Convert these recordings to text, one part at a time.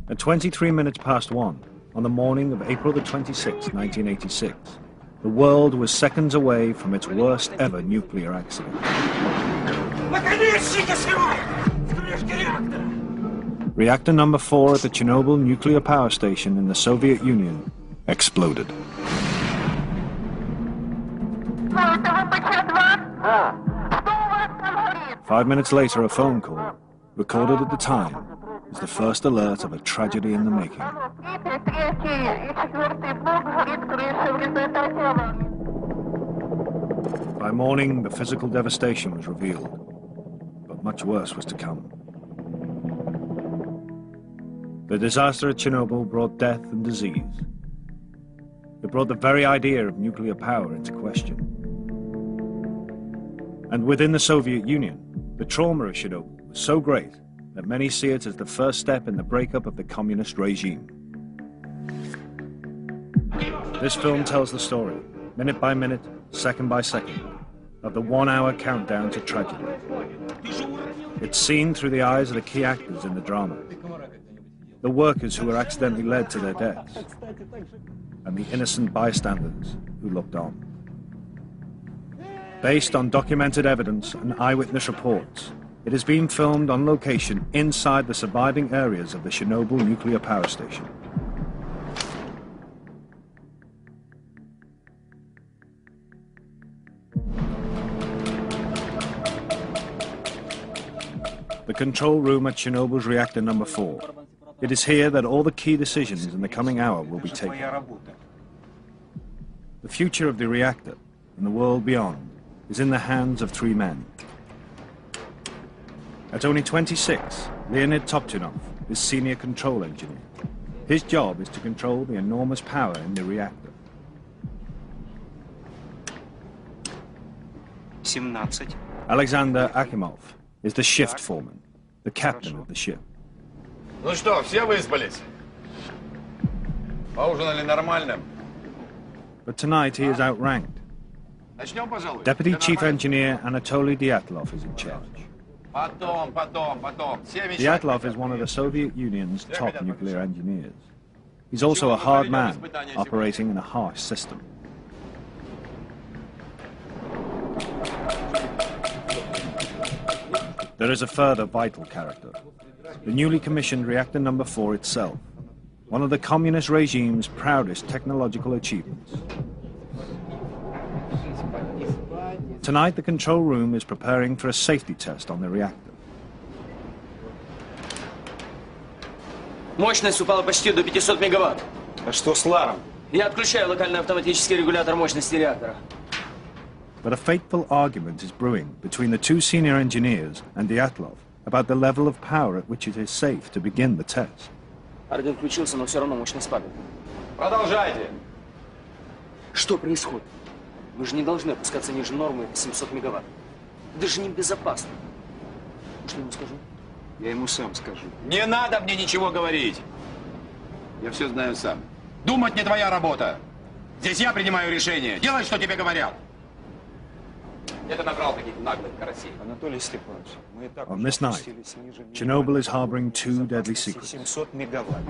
At 23 minutes past 1, on the morning of April the 26th, 1986, the world was seconds away from its worst ever nuclear accident. Reactor number 4 at the Chernobyl nuclear power station in the Soviet Union exploded. Five minutes later, a phone call, recorded at the time, was the first alert of a tragedy in the making. By morning, the physical devastation was revealed, but much worse was to come. The disaster at Chernobyl brought death and disease. It brought the very idea of nuclear power into question. And within the Soviet Union, the trauma of Chernobyl was so great that many see it as the first step in the breakup of the communist regime. This film tells the story, minute by minute, second by second, of the 1-hour countdown to tragedy. It's seen through the eyes of the key actors in the drama, the workers who were accidentally led to their deaths, and the innocent bystanders who looked on. Based on documented evidence and eyewitness reports, it has been filmed on location inside the surviving areas of the Chernobyl nuclear power station. The control room at Chernobyl's reactor number 4. It is here that all the key decisions in the coming hour will be taken. The future of the reactor and the world beyond is in the hands of 3 men. At only 26, Leonid Topchinov is senior control engineer. His job is to control the enormous power in the reactor. 17. Alexander Akimov is the shift foreman, the captain of the ship. Ну что, все выспались? Поужинали нормально? But tonight he is outranked. Начнем, пожалуй. Deputy Chief Engineer Anatoly Dyatlov is in charge. Потом. Dyatlov is one of the Soviet Union's top nuclear engineers. He's also a hard man, operating in a harsh system. There is a further vital character, the newly commissioned reactor number 4 itself, one of the communist regime's proudest technological achievements. Tonight, the control room is preparing for a safety test on the reactor. Мощность упала почти до 500 мегаватт. А что с Ларом? Я отключаю локальный автоматический регулятор мощности реактора. But a fateful argument is brewing between the 2 senior engineers and Dyatlov about the level of power at which it is safe to begin the test. Орден включился, но все равно мощность падает. Продолжайте. Что происходит? Мы же не должны опускаться ниже нормы 700 мегаватт. Это же небезопасно. Что я ему скажу? Я ему сам скажу. Не надо мне ничего говорить. Я все знаю сам. Думать не твоя работа. Здесь я принимаю решение. Делай, что тебе говорят. Это набрал каких-то наглых карасей. Анатолий Степанович, мы и так On this night, Chernobyl is harboring 2 deadly secrets. 700 мегаватт.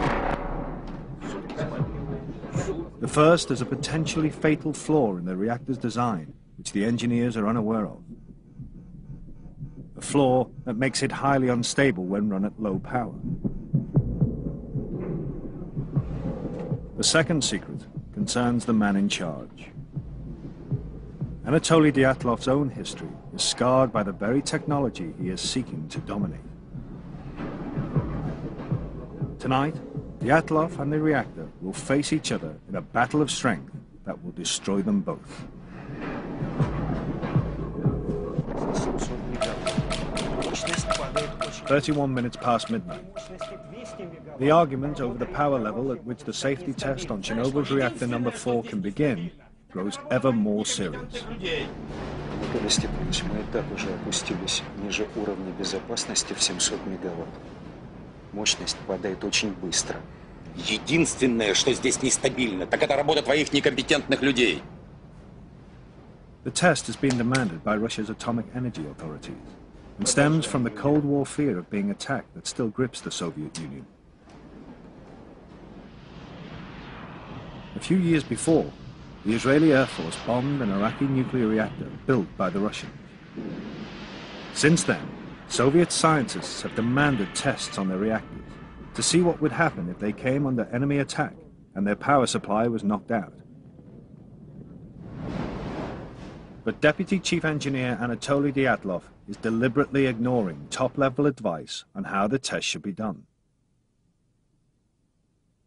The first is a potentially fatal flaw in the reactor's design, which the engineers are unaware of. A flaw that makes it highly unstable when run at low power. The second secret concerns the man in charge. Anatoly Dyatlov's own history is scarred by the very technology he is seeking to dominate. Tonight, Dyatlov and the reactor will face each other in a battle of strength that will destroy them both. 31 minutes past midnight. The argument over the power level at which the safety test on Chernobyl's reactor number 4 can begin grows ever more serious. Анатолий Степанович, мы и так уже опустились ниже уровня безопасности в 700 мегаватт. Мощность падает очень быстро. Единственное, что здесь нестабильно, так это работа твоих некомпетентных людей. The test has been demanded by Russia's atomic energy authorities and stems from the Cold War fear of being attacked that still grips the Soviet Union. few years before, the Israeli Air Force bombed an Iraqi nuclear reactor built by the Russians. Since then, Soviet scientists have demanded tests on their reactors to see what would happen if they came under enemy attack and their power supply was knocked out. But Deputy Chief Engineer Anatoly Dyatlov is deliberately ignoring top-level advice on how the test should be done.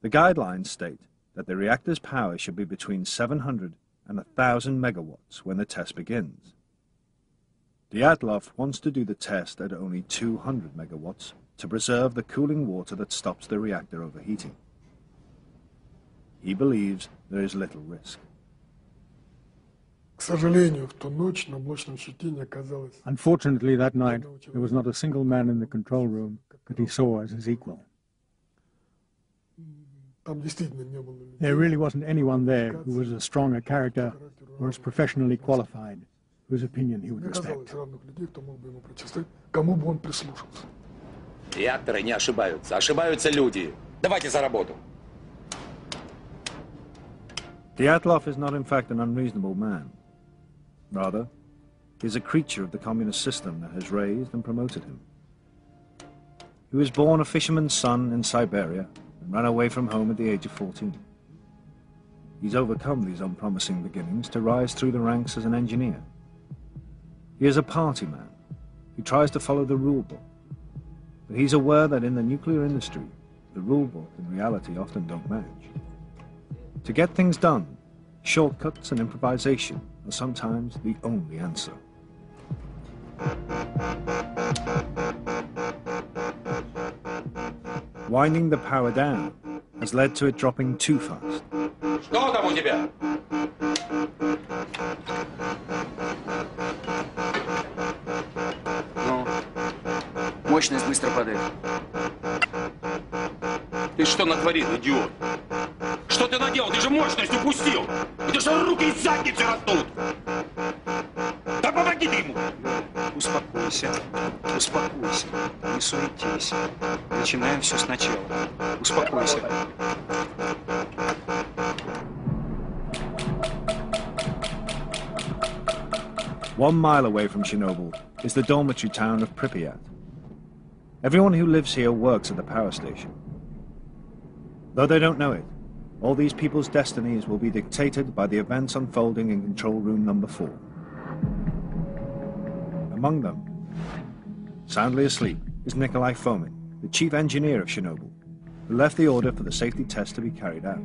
The guidelines state that the reactor's power should be between 700 and 1,000 megawatts when the test begins. Dyatlov wants to do the test at only 200 megawatts to preserve the cooling water that stops the reactor overheating. He believes there is little risk. Unfortunately, that night, there was not a single man in the control room that he saw as his equal. There really wasn't anyone there who was as strong a character or as professionally qualified, whose opinion he would respect. Реакторы не ошибаются, ошибаются люди. Давайте за работу. Dyatlov is not in fact an unreasonable man. Rather, he is a creature of the communist system that has raised and promoted him. He was born a fisherman's son in Siberia and ran away from home at the age of 14. He's overcome these unpromising beginnings to rise through the ranks as an engineer. He is a party man. He tries to follow the rule book. But he's aware that in the nuclear industry, the rule book and reality often don't match. To get things done, shortcuts and improvisation are sometimes the only answer. Winding the power down has led to it dropping too fast. Что там у тебя? Ну, мощность быстро падает. Ты что натворил, идиот? Что ты наделал? Ты же мощность упустил! Это же руки из задницы растут! Да помоги ты ему! Успокойся, успокойся, не суетись. Начинаем все сначала. Успокойся. One mile away from Chernobyl is the dormitory town of Pripyat. Everyone who lives here works at the power station. Though they don't know it, all these people's destinies will be dictated by the events unfolding in control room number 4. Among them, soundly asleep, is Nikolai Fomin, the chief engineer of Chernobyl, who left the order for the safety test to be carried out.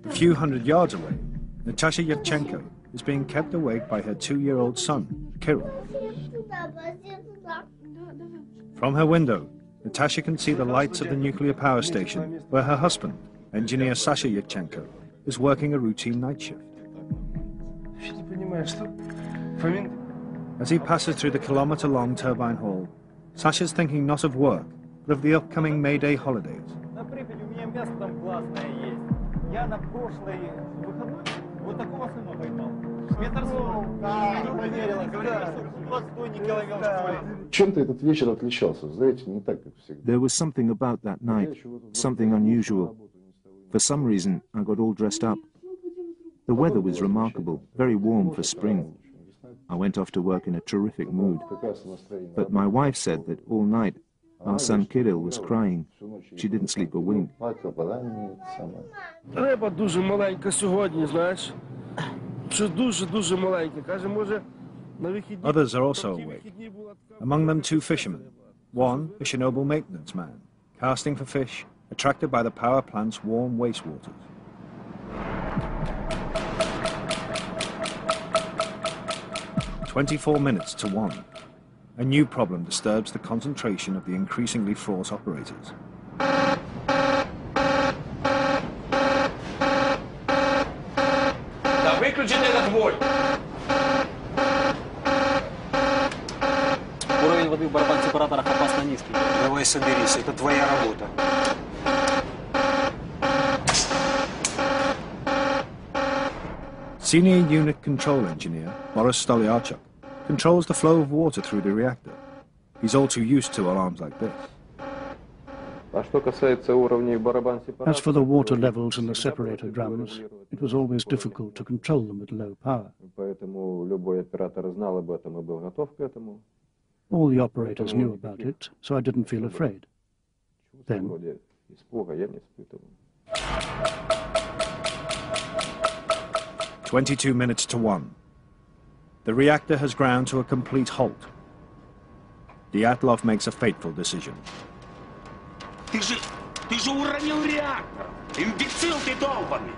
A few hundred yards away, Natasha Yevchenko is being kept awake by her 2-year-old son, Kirill. From her window, Natasha can see the lights of the nuclear power station where her husband, engineer Sasha Yevchenko, is working a routine night shift. As he passes through the kilometer-long turbine hall, Sasha's thinking not of work, but of the upcoming May Day holidays. There was something about that night, something unusual. For some reason, I got all dressed up. The weather was remarkable, very warm for spring. I went off to work in a terrific mood. But my wife said that all night our son Kirill was crying. She didn't sleep a wink. Others are also awake. Among them 2 fishermen. One, a Chernobyl maintenance man, casting for fish, attracted by the power plant's warm wastewaters. "24 minutes to 1. A new problem disturbs the concentration of the increasingly fraught operators. Да выключите этот вой! Уровень воды в барабан-сепараторах опасно низкий. Давай соберись, это твоя работа. Senior unit control engineer Boris Stolyarchuk controls the flow of water through the reactor. He's all too used to alarms like this. As for the water levels in the separator drums, it was always difficult to control them at low power. All the operators knew about it, so I didn't feel afraid. Then, 22 minutes to 1. The reactor has ground to a complete halt. Dyatlov makes a fateful decision. Ты же уронил реактор! Имбецил ты долбанный!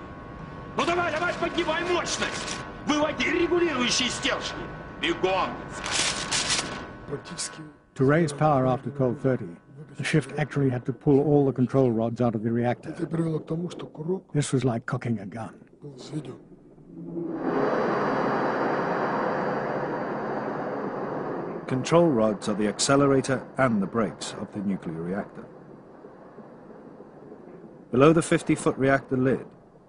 Ну давай, поднимай мощность! Выводи регулирующие стержни! Бегом! to raise power after 12:30, the shift actually had to pull all the control rods out of the reactor. This was like cocking a gun. Control rods are the accelerator and the brakes of the nuclear reactor. Below the 50-foot reactor lid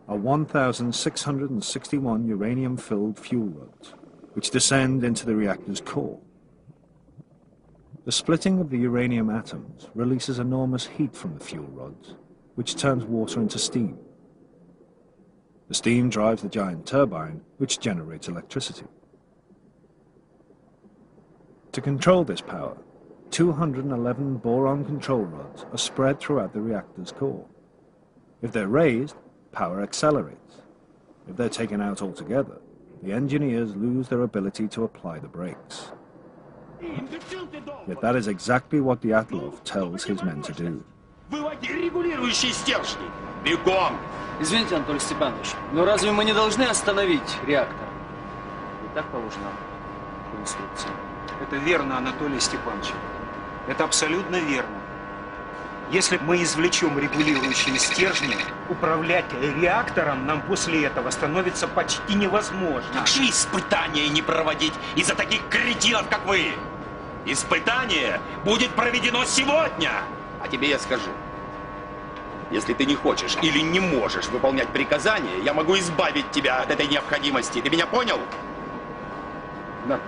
are 1,661 uranium-filled fuel rods, which descend into the reactor's core. The splitting of the uranium atoms releases enormous heat from the fuel rods, which turns water into steam. The steam drives the giant turbine, which generates electricity. To control this power, 211 boron control rods are spread throughout the reactor's core. If they're raised, power accelerates. If they're taken out altogether, the engineers lose their ability to apply the brakes. Yet that is exactly what Dyatlov tells his men to do. Извините, Анатолий Степанович, но разве мы не должны остановить реактор? И так положено в инструкции. Это верно, Анатолий Степанович. Это абсолютно верно. Если мы извлечем регулирующие стержни, управлять реактором нам после этого становится почти невозможно. Как же испытания не проводить из-за таких кретинов, как вы? Испытание будет проведено сегодня. А тебе я скажу. Если ты не хочешь или не можешь выполнять приказания, я могу избавить тебя от этой необходимости. Ты меня понял? Да.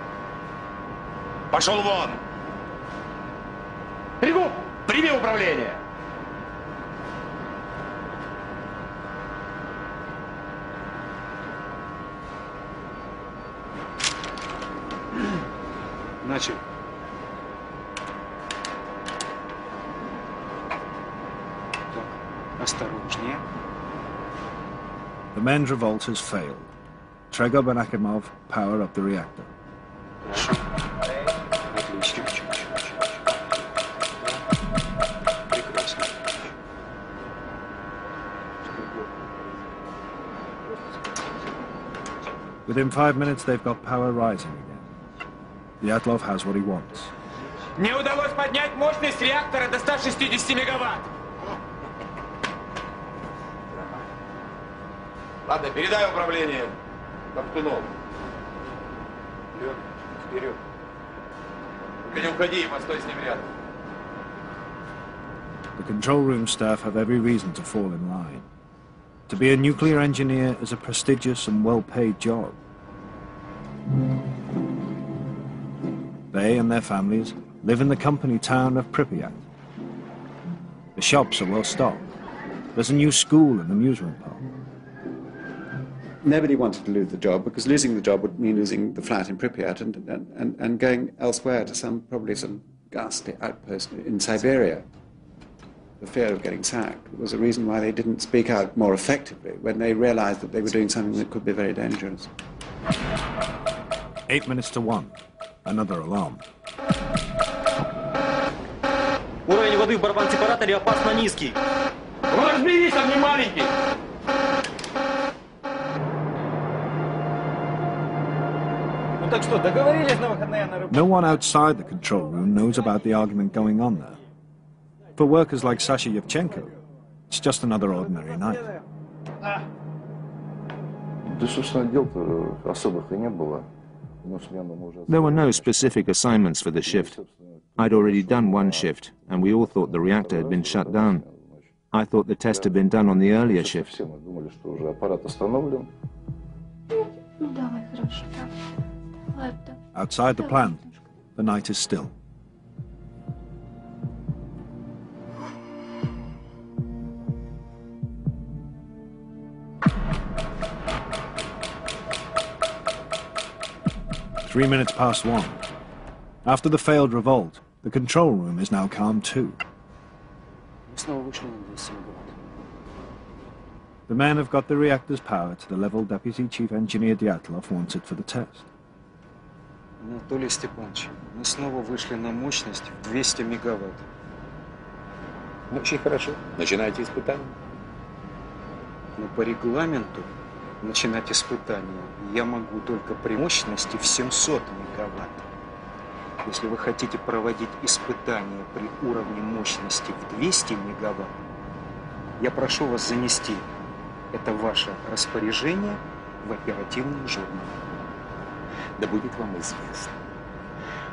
Пошел вон! Пригуб, прими управление! Начал. Так, осторожнее. The men's revolt has failed. Tregub and Akimov power up the reactor. Хорошо. Отлично. Прекрасно. Within 5 minutes, they've got power rising again. Dyatlov has what he wants. Мне удалось поднять мощность реактора до 160 мегаватт. Ладно, передай управление Топтунову. Вперед, вперед. Не уходи, постой с ним рядом. The control room staff have every reason to fall in line. To be a nuclear engineer is a prestigious and well-paid job. They and their families live in the company town of Pripyat. The shops are well stocked. There's a new school and amusement park. Nobody wanted to lose the job, because losing the job would mean losing the flat in Pripyat and going elsewhere to probably some ghastly outpost in Siberia. The fear of getting sacked was a reason why they didn't speak out more effectively when they realized that they were doing something that could be very dangerous. 8 minutes to 1. Another alarm. Уровень воды в барабан-сепараторе опасно низкий. Ну разберись, он не маленький. Ну так что, договорились на выходные на рыбалку? No one outside the control room knows about the argument going on there. For workers like Sasha Yevchenko, it's just another ordinary night. There were no specific assignments for the shift. I'd already done one shift, and we all thought the reactor had been shut down. I thought the test had been done on the earlier shift. Outside the plant, the night is still. 3 minutes past 1. After the failed revolt, the control room is now calm too. Мы снова вышли на 200 мегаватт. The men have got the reactor's power to the level Deputy Chief Engineer Dyatlov wants it for the test. Анатолий Степанович, мы снова вышли на мощность в 200 мегаватт. Очень хорошо. Начинайте испытания. Но по регламенту начинать испытания я могу только при мощности в 700 мегаватт. Если вы хотите проводить испытания при уровне мощности в 200 мегаватт, я прошу вас занести это ваше распоряжение в оперативный журнал. Да будет вам известно,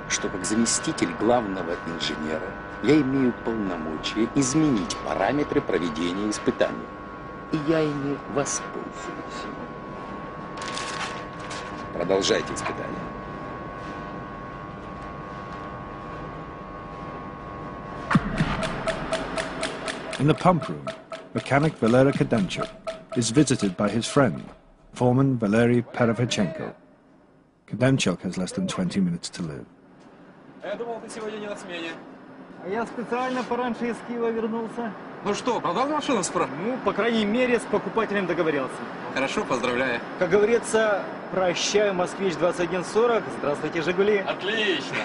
что как заместитель главного инженера я имею полномочия изменить параметры проведения испытаний. И я ими воспользуюсь. Продолжайте испытания. In the pump room, mechanic Valery Kadenchuk is visited by his friend, foreman Valery Perevychenko. Kadenchuk has less than 20 minutes to live. Я думал, ты сегодня не на смене. А я специально пораньше из Киева вернулся. Ну что, продал машину справа? Ну, по крайней мере, с покупателем договорился. Хорошо, поздравляю. Как говорится, прощаю, Москвич-2140, здравствуйте, Жигули. Отлично.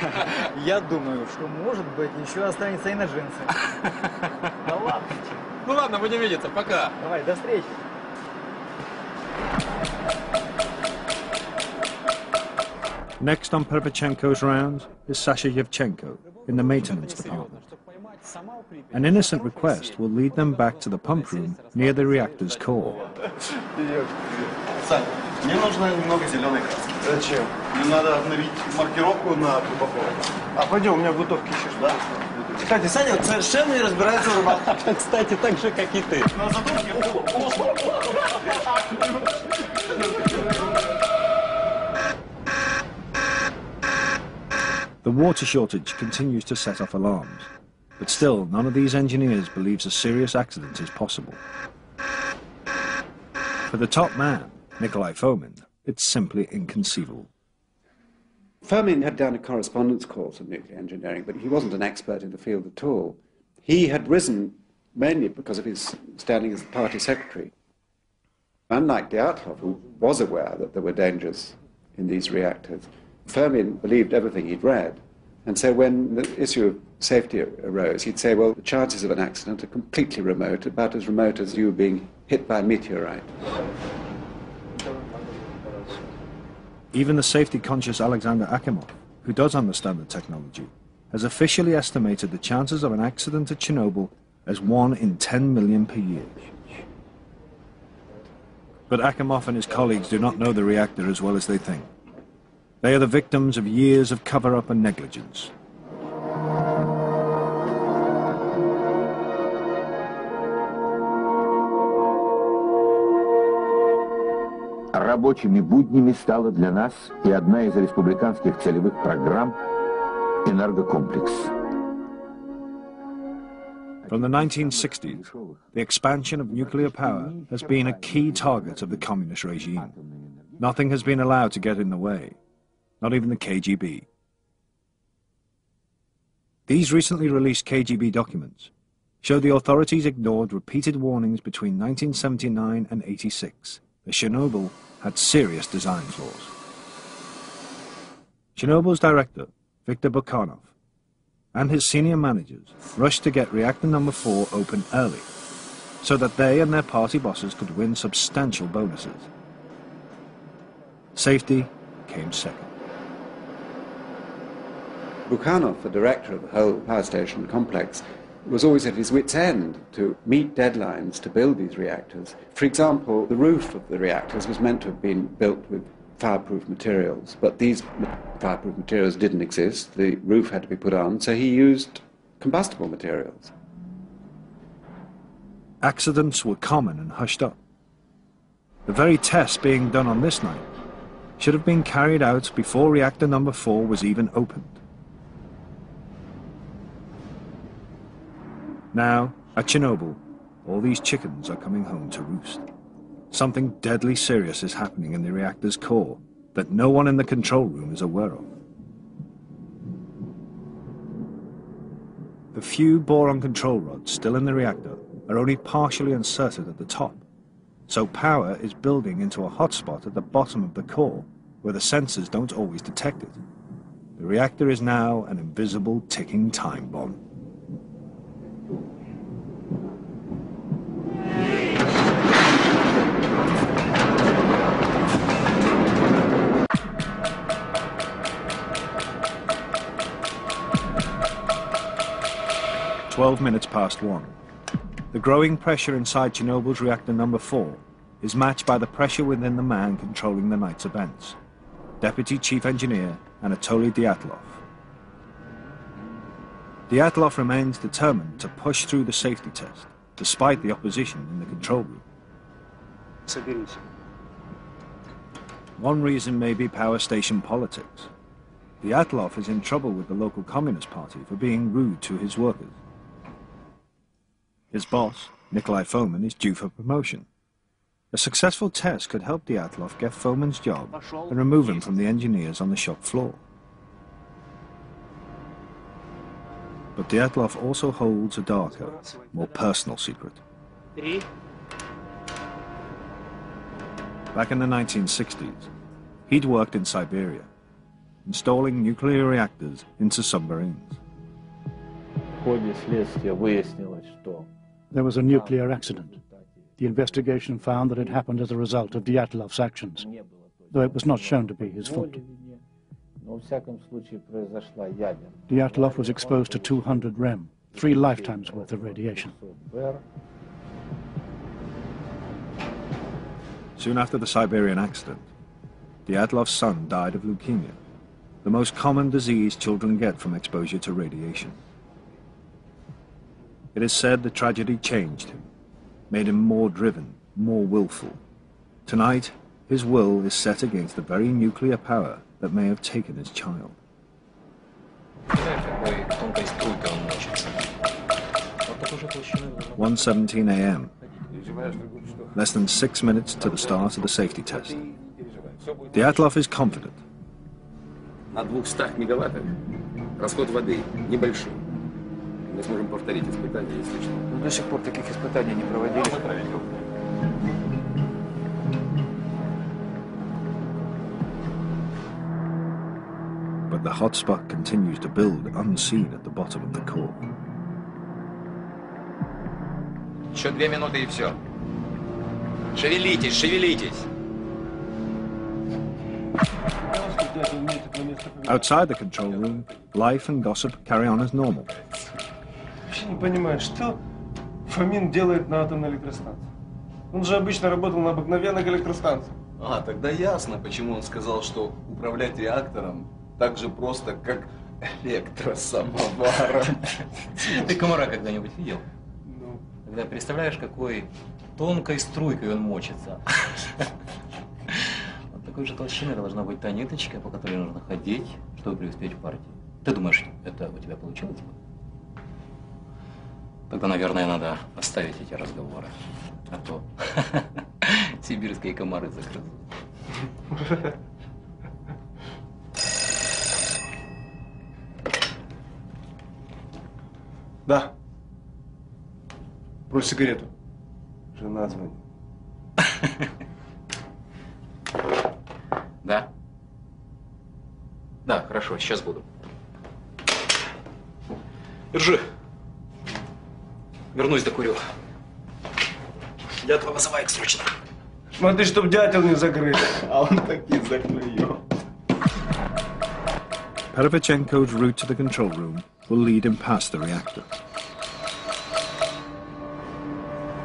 Я думаю, что, может быть, еще останется и на джинсы. Да ладно. Ну ладно, будем видеться, пока. Давай, до встречи. Next on Perevychenko's rounds is Sasha Yevchenko in the maintenance department. An innocent request will lead them back to the pump room near the reactor's core. Сань, мне нужно немного зеленой краски. Зачем? Мне надо обновить маркировку на упаковку. А пойдем, у меня бутовки еще ждут. Да. Кстати, Саня совершенно не разбирается в рыбалке. Кстати, так же, как и ты. На задумке. The water shortage continues to set off alarms, but still none of these engineers believes a serious accident is possible. For the top man, Nikolai Fomin, it's simply inconceivable. Fomin had done a correspondence course in nuclear engineering, but he wasn't an expert in the field at all. He had risen mainly because of his standing as the party secretary. Unlike Dyatlov, who was aware that there were dangers in these reactors, Fomin believed everything he'd read. And so when the issue of safety arose, he'd say, well, the chances of an accident are completely remote, about as remote as you being hit by a meteorite. Even the safety-conscious Alexander Akimov, who does understand the technology, has officially estimated the chances of an accident at Chernobyl as 1 in 10 million per year. But Akimov and his colleagues do not know the reactor as well as they think. They are the victims of years of cover-up and negligence. Рабочими буднями стала для нас и одна из республиканских целевых программ «Энергокомплекс». From the 1960s, the expansion of nuclear power has been a key target of the communist regime. Nothing has been allowed to get in the way. Not even the KGB. These recently released KGB documents show the authorities ignored repeated warnings between 1979 and 86 that Chernobyl had serious design flaws. Chernobyl's director, Viktor Bukhanov, and his senior managers rushed to get reactor number 4 open early, so that they and their party bosses could win substantial bonuses. Safety came second. Bukhanov, the director of the whole power station complex, was always at his wit's end to meet deadlines to build these reactors. For example, the roof of the reactors was meant to have been built with fireproof materials, but these fireproof materials didn't exist. The roof had to be put on, so he used combustible materials. Accidents were common and hushed up. The very tests being done on this night should have been carried out before reactor number 4 was even opened. Now, at Chernobyl, all these chickens are coming home to roost. Something deadly serious is happening in the reactor's core, that no one in the control room is aware of. The few boron control rods still in the reactor are only partially inserted at the top, so power is building into a hotspot at the bottom of the core, where the sensors don't always detect it. The reactor is now an invisible ticking time bomb. "12 minutes past 1. The growing pressure inside Chernobyl's reactor number 4 is matched by the pressure within the man controlling the night's events, Deputy Chief Engineer Anatoly Dyatlov. Dyatlov remains determined to push through the safety test, despite the opposition in the control room. One reason may be power station politics. Dyatlov is in trouble with the local Communist Party for being rude to his workers. His boss, Nikolai Fomin, is due for promotion. A successful test could help Dyatlov get Fomin's job and remove him from the engineers on the shop floor. But Dyatlov also holds a darker, more personal secret. Back in the 1960s, he'd worked in Siberia, installing nuclear reactors into submarines. There was a nuclear accident. The investigation found that it happened as a result of Dyatlov's actions, though it was not shown to be his fault. Dyatlov was exposed to 200 rem, 3 lifetimes worth of radiation. Soon after the Siberian accident, Dyatlov's son died of leukemia, the most common disease children get from exposure to radiation. It is said the tragedy changed him, made him more driven, more willful. Tonight, his will is set against the very nuclear power that may have taken his child. 1:17 a.m. Less than 6 minutes to the start of the safety test. Dyatlov is confident. На 200 мегаваттах расход воды небольшой. Мы сможем повторить испытания, если что. До сих пор таких испытаний не проводили. But the hotspot continues to build unseen at the bottom of the core. Еще 2 минуты и все. Шевелитесь, шевелитесь. Outside the control room, life and gossip carry on as normal. Вообще не понимаю, что Фомин делает на атомной электростанции. Он же обычно работал на обыкновенных электростанциях. А, тогда ясно, почему он сказал, что управлять реактором так же просто, как электросамоваром. Ты комара когда-нибудь видел? Ну. Когда представляешь, какой тонкой струйкой он мочится. Вот такой же толщины должна быть та ниточка, по которой нужно ходить, чтобы преуспеть в партии. Ты думаешь, это у тебя получилось бы? Тогда, наверное, надо оставить эти разговоры. А то сибирские комары загрызут. Да. Брось сигарету. Жена звонит. Да? Да, хорошо, сейчас буду. Держи. Вернусь, докурю. Дятла вызывает срочно. Смотри, чтоб дятел не закрыл. А он таки закрыл. Perevchenko's route to the control room will lead him past the reactor.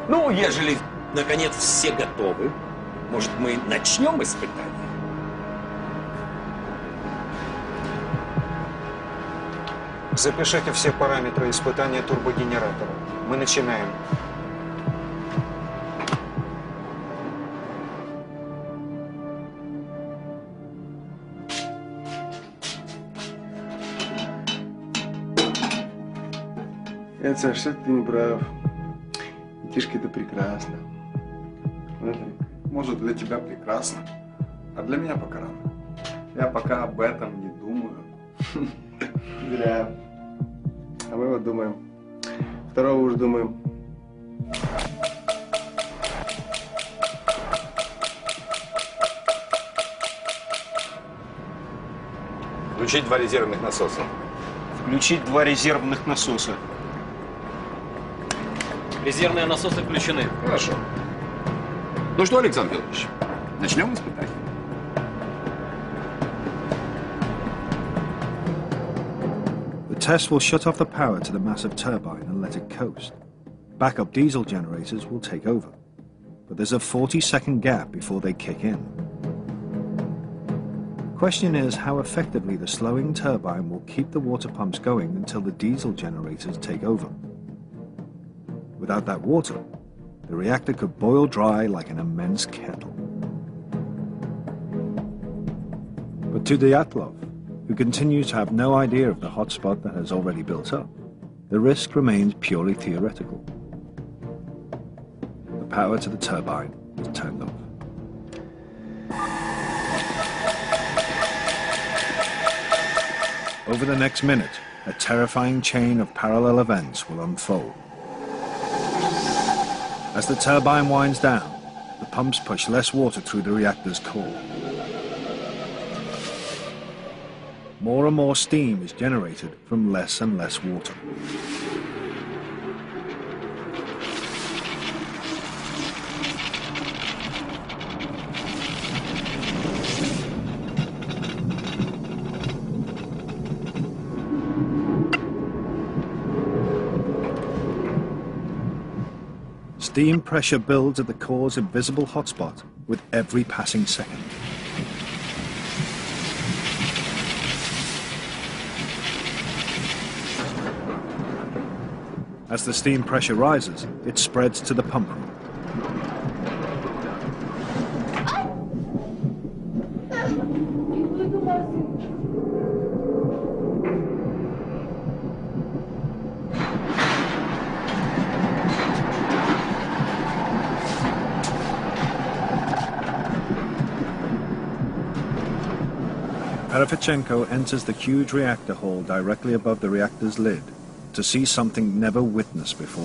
Ну, ежели, наконец, все готовы, может, мы начнем испытание? Запишите все параметры испытания турбогенератора. Мы начинаем. Нет, Саш, все ты не прав. Тишки, это прекрасно. Может, для тебя прекрасно, а для меня пока рано. Я пока об этом не думаю. Зря. А мы вот думаем. Второго уж думаем. Включить 2 резервных насоса. Включить 2 резервных насоса. Резервные насосы включены. Хорошо. Ну что, Александр Федорович, начнем испытание. The test will shut off the power to the massive turbine and let it coast. Backup diesel generators will take over. But there's a 40-second gap before they kick in. The question is how effectively the slowing turbine will keep the water pumps going until the diesel generators take over. Without that water, the reactor could boil dry like an immense kettle. But to Dyatlov, who continues to have no idea of the hotspot that has already built up, the risk remains purely theoretical. The power to the turbine is turned off. Over the next minute, a terrifying chain of parallel events will unfold. As the turbine winds down, the pumps push less water through the reactor's core. More and more steam is generated from less and less water. Steam pressure builds at the core's invisible hotspot with every passing second. As the steam pressure rises, it spreads to the pump room. Perefchenko enters the huge reactor hall directly above the reactor's lid to see something never witnessed before.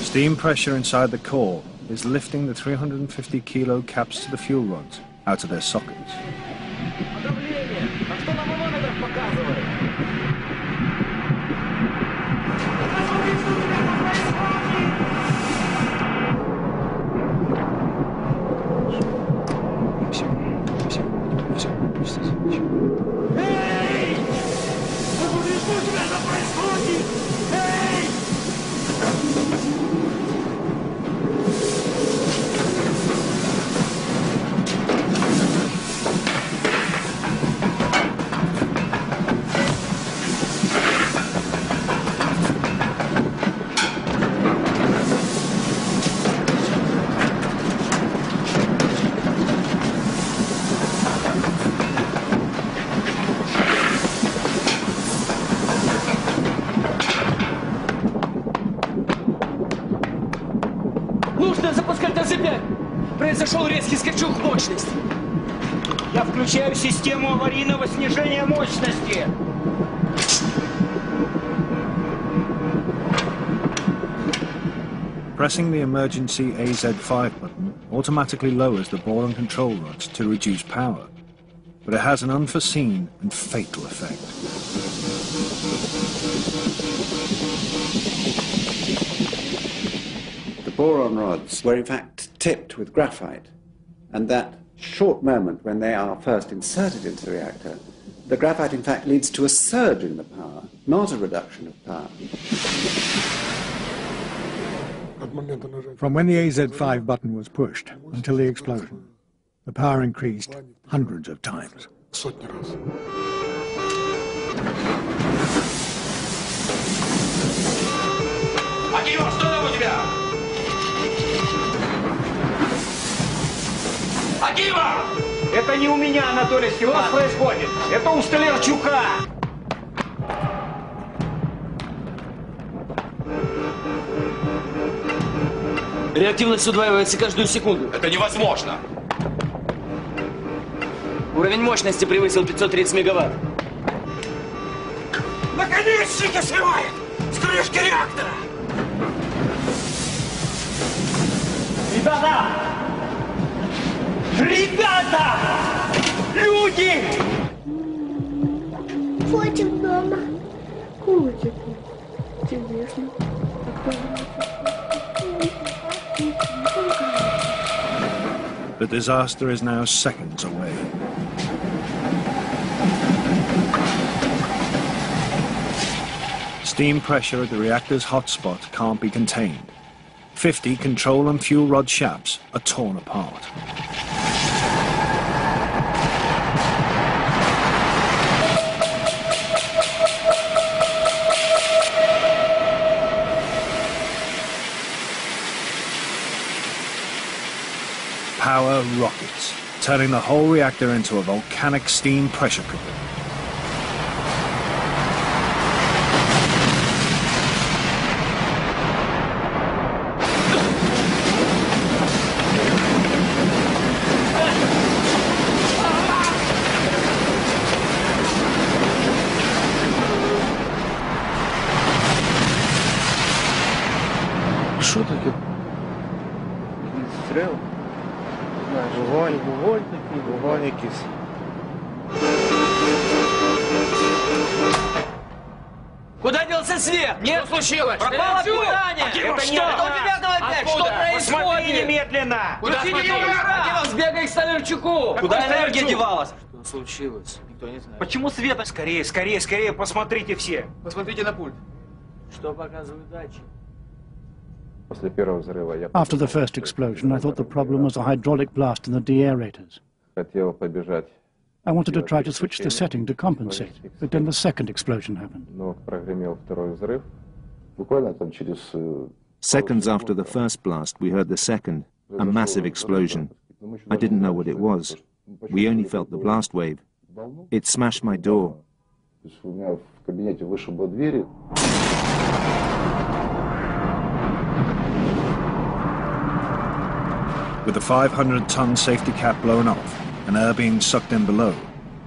Steam pressure inside the core is lifting the 350 kilo caps to the fuel rods out of their sockets. Произошел резкий скачок мощности. Я включаю систему аварийного снижения мощности. Pressing the emergency AZ5 button automatically lowers the ball and control rods to reduce power, but it has an unforeseen and fatal effect. The boron rods were in fact tipped with graphite, and that short moment when they are first inserted into the reactor, the graphite in fact leads to a surge in the power, not a reduction of power. From when the AZ5 button was pushed until the explosion, the power increased hundreds of times. Акимов, что там у тебя? Акимов! Это не у меня, Анатолий Степанович. Что происходит? Это у Столярчука. Реактивность удваивается каждую секунду. Это невозможно! Уровень мощности превысил 530 мегаватт. Наконечники срывает! С крышки реактора! Ребята! Ребята! Люди! Котик дома. Котик. Интересно. The disaster is now seconds away. Steam pressure at the reactor's hotspot can't be contained. 50 control and fuel rod shafts are torn apart. Power rockets, turning the whole reactor into a volcanic steam pressure cooker. Что таке? Стрел? Вогонь такий, вогонь якийсь. Куда делся свет? Нет, что случилось? Пропало питание! Это что? не Это у тебя опять! Что происходит? Посмотри немедленно! Куда смотри? Сбегай к Столярчуку! Куда энергия девалась? Что случилось? Никто не знает. Почему света? Скорее, скорее, скорее, посмотрите все! Посмотрите на пульт. Что показывают датчики? After the first explosion, I thought the problem was a hydraulic blast in the deaerators. I wanted to try to switch the setting to compensate, but then the second explosion happened. Seconds after the first blast, we heard the second, a massive explosion. I didn't know what it was. We only felt the blast wave. It smashed my door. With the 500-ton safety cap blown off and air being sucked in below,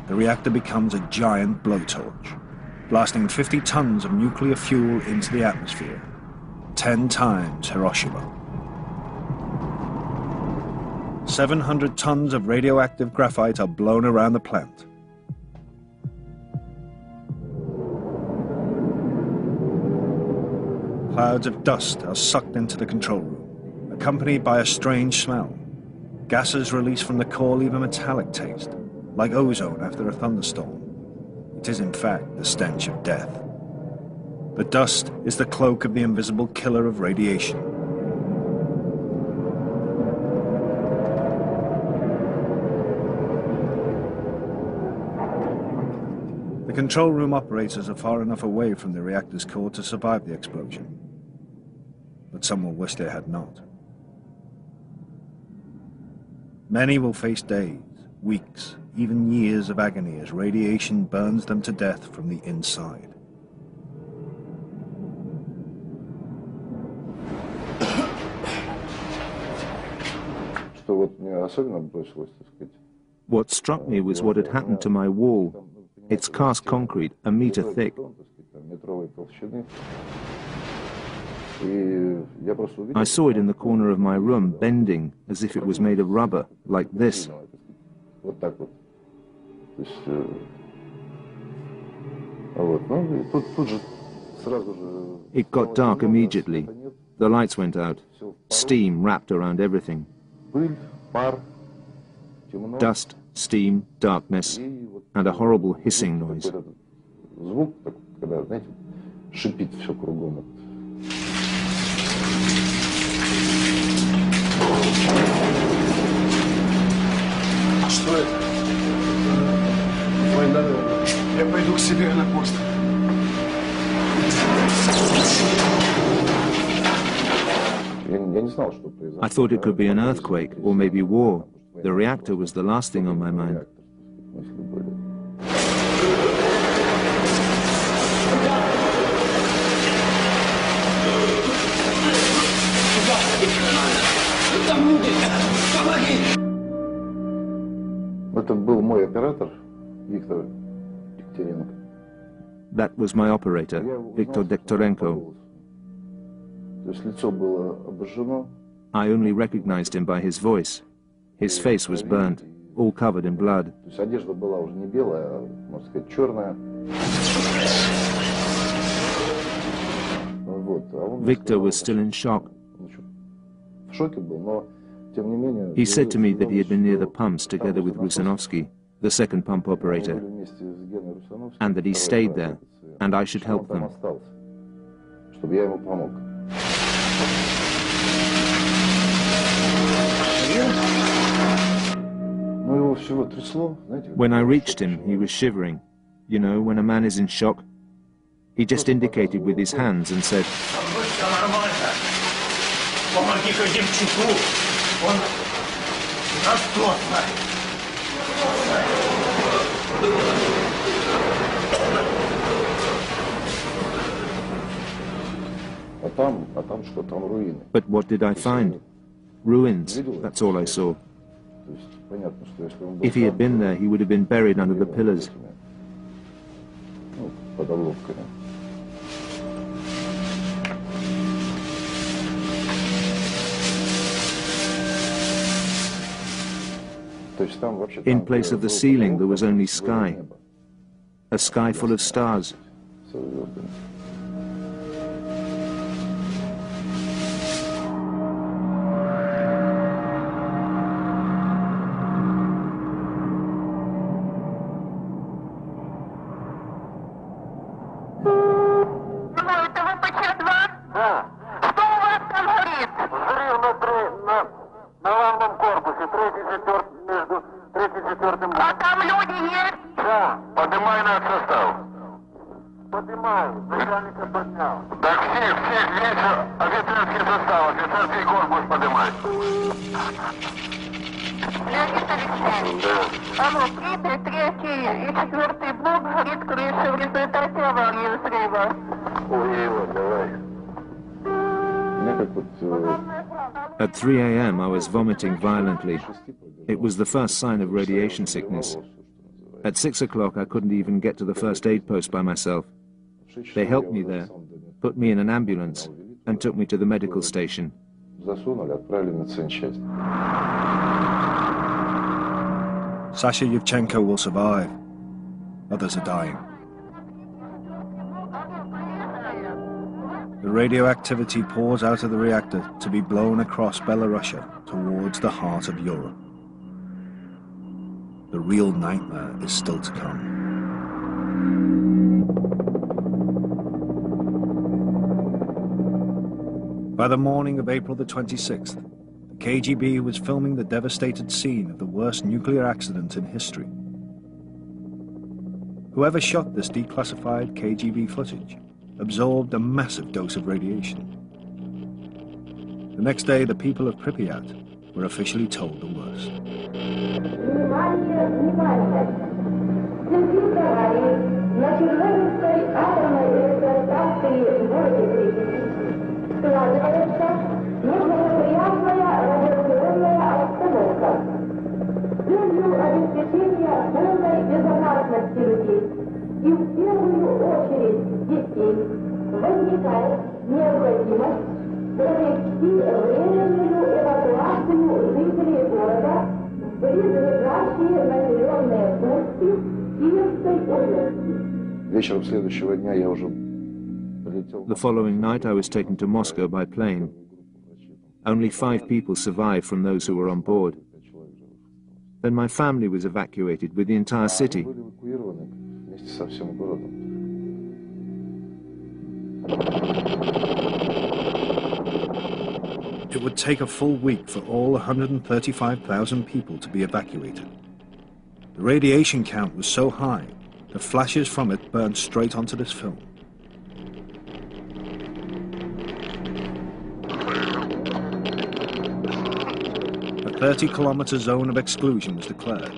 the reactor becomes a giant blowtorch, blasting 50 tons of nuclear fuel into the atmosphere, 10 times Hiroshima. 700 tons of radioactive graphite are blown around the plant. Clouds of dust are sucked into the control room, accompanied by a strange smell. Gases released from the core leave a metallic taste, like ozone after a thunderstorm. It is in fact the stench of death. The dust is the cloak of the invisible killer of radiation. The control room operators are far enough away from the reactor's core to survive the explosion, but some will wish they had not. Many will face days, weeks, even years of agony as radiation burns them to death from the inside. What struck me was what had happened to my wall. It's cast concrete, a meter thick. I saw it in the corner of my room, bending as if it was made of rubber, like this. It got dark immediately. The lights went out. Steam wrapped around everything. Dust, steam, darkness, and a horrible hissing noise. Что это? Война. Я пойду к себе на пост. I thought it could be an earthquake or maybe war. The reactor was the last thing on my mind. That was my operator, Viktor Dektorenko. I only recognized him by his voice. His face was burnt, all covered in blood. Victor was still in shock. He said to me that he had been near the pumps together with Rusanovsky, the second pump operator, and that he stayed there, and I should help them. When I reached him, he was shivering. You know, when a man is in shock. He just indicated with his hands and said, but what did I find? Ruins, that's all I saw. If he had been there, he would have been buried under the pillars. In place of the ceiling, there was only sky. A sky full of stars. At 3 a.m. I was vomiting violently. It was the first sign of radiation sickness. At 6 o'clock I couldn't even get to the first aid post by myself. They helped me there, put me in an ambulance, and took me to the medical station. Sasha Yevchenko will survive. Others are dying. The radioactivity pours out of the reactor to be blown across Belarusia towards the heart of Europe. The real nightmare is still to come. By the morning of April the 26th, the KGB was filming the devastated scene of the worst nuclear accident in history. Whoever shot this declassified KGB footage absorbed a massive dose of radiation. The next day, the people of Pripyat were officially told the worst. The following night I was taken to Moscow by plane. Only 5 people survived from those who were on board. Then my family was evacuated with the entire city. It would take a full week for all 135,000 people to be evacuated. The radiation count was so high that flashes from it burned straight onto this film. A 30-kilometer zone of exclusion was declared,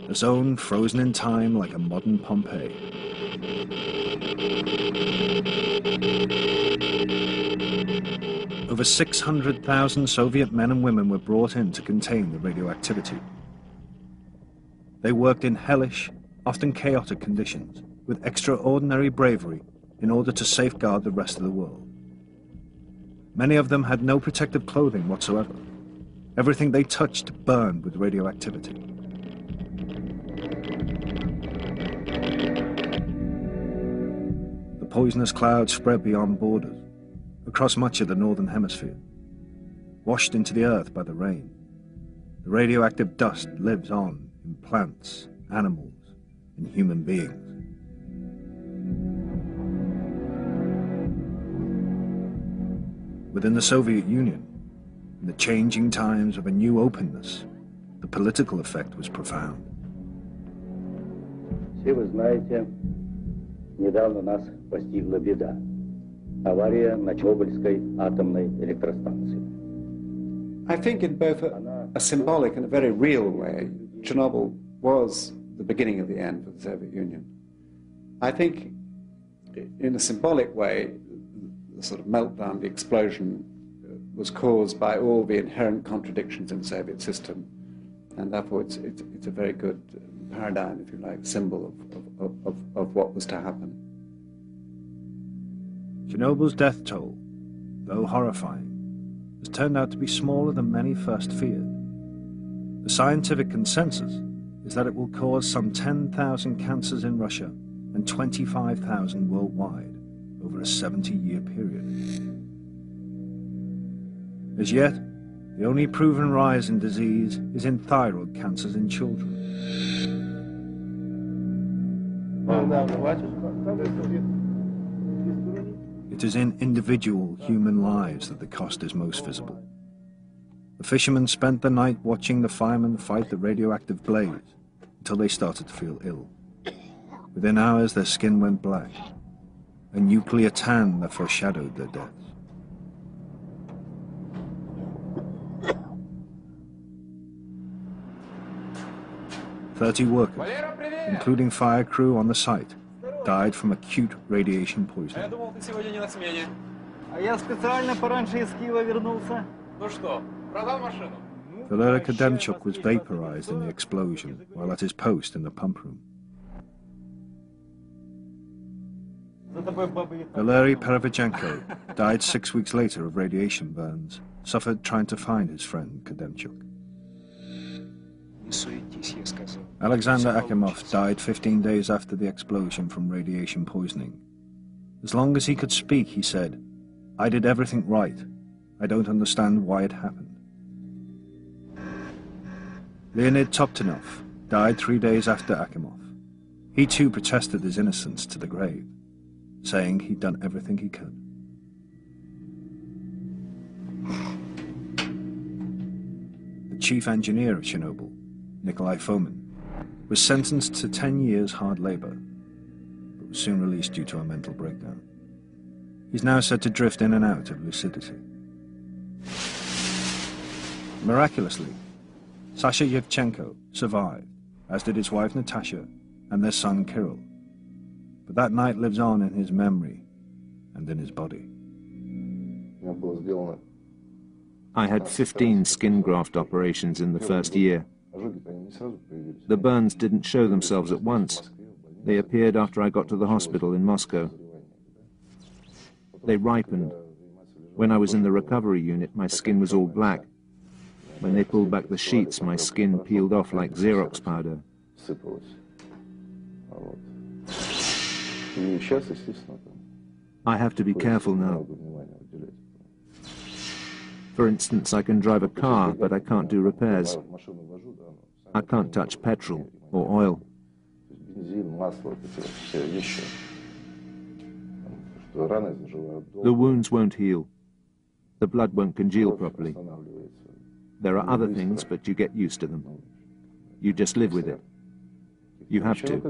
a zone frozen in time like a modern Pompeii. Over 600,000 Soviet men and women were brought in to contain the radioactivity. They worked in hellish, often chaotic conditions, with extraordinary bravery in order to safeguard the rest of the world. Many of them had no protective clothing whatsoever. Everything they touched burned with radioactivity. The poisonous cloud spread beyond borders, across much of the northern hemisphere. Washed into the earth by the rain, the radioactive dust lives on in plants, animals, and human beings. Within the Soviet Union, in the changing times of a new openness, the political effect was profound. Все вы знаете, недавно нас постигла беда. Авария на Чернобыльской атомной электростанции. I think in both a symbolic and a very real way, Chernobyl was the beginning of the end for the Soviet Union. I think in a symbolic way, the sort of meltdown, the explosion, was caused by all the inherent contradictions in the Soviet system, and therefore it's a very good paradigm, if you like, symbol of what was to happen. Chernobyl's death toll, though horrifying, has turned out to be smaller than many first feared. The scientific consensus is that it will cause some 10,000 cancers in Russia and 25,000 worldwide over a 70-year period. As yet, the only proven rise in disease is in thyroid cancers in children. It is in individual human lives that the cost is most visible. The fishermen spent the night watching the firemen fight the radioactive blaze until they started to feel ill. Within hours, their skin went black, a nuclear tan that foreshadowed their deaths. "30 workers, including fire crew on the site, died from acute radiation poisoning. Valery Kademchuk was vaporized in the explosion while at his post in the pump room. Valery Perevychenko died 6 weeks later of radiation burns, suffered trying to find his friend Kademchuk. Alexander Akimov died 15 days after the explosion from radiation poisoning. As long as he could speak, he said, "I did everything right. I don't understand why it happened." Leonid Toptinov died 3 days after Akimov. He too protested his innocence to the grave, saying he'd done everything he could. The chief engineer of Chernobyl, Nikolai Fomin, was sentenced to 10 years hard labor, but was soon released due to a mental breakdown. He's now said to drift in and out of lucidity. Miraculously, Sasha Yevchenko survived, as did his wife Natasha and their son Kirill. But that night lives on in his memory and in his body. I had 15 skin graft operations in the first year. The burns didn't show themselves at once. They appeared after I got to the hospital in Moscow. They ripened. When I was in the recovery unit, my skin was all black. When they pulled back the sheets, my skin peeled off like Xerox powder. I have to be careful now. For instance, I can drive a car, but I can't do repairs. I can't touch petrol or oil. The wounds won't heal. The blood won't congeal properly. There are other things, but you get used to them. You just live with it. You have to.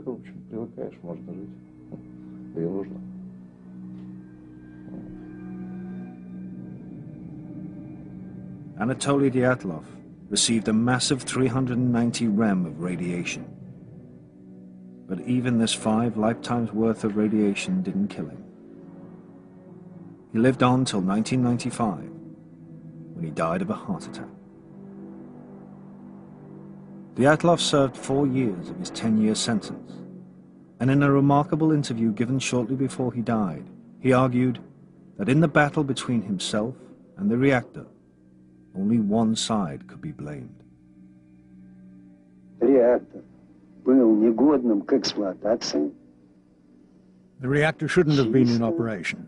Anatoly Dyatlov received a massive 390 rem of radiation. But even this 5 lifetimes worth of radiation didn't kill him. He lived on till 1995 when he died of a heart attack. Dyatlov served 4 years of his 10-year sentence, and in a remarkable interview given shortly before he died, he argued that in the battle between himself and the reactor, only one side could be blamed. Реактор был негодным к эксплуатации. The reactor shouldn't have been in operation.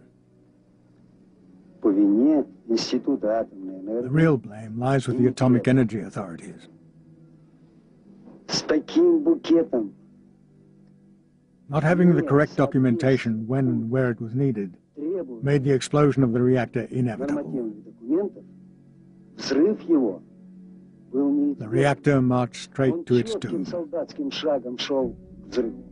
По вине Института атомной энергии. The real blame lies with the atomic energy authorities. С таким букетом. Not having the correct documentation when and where it was needed made the explosion of the reactor inevitable. Взрыв его был The reactor marched straight to its doom. солдатским шагом шел к взрыву.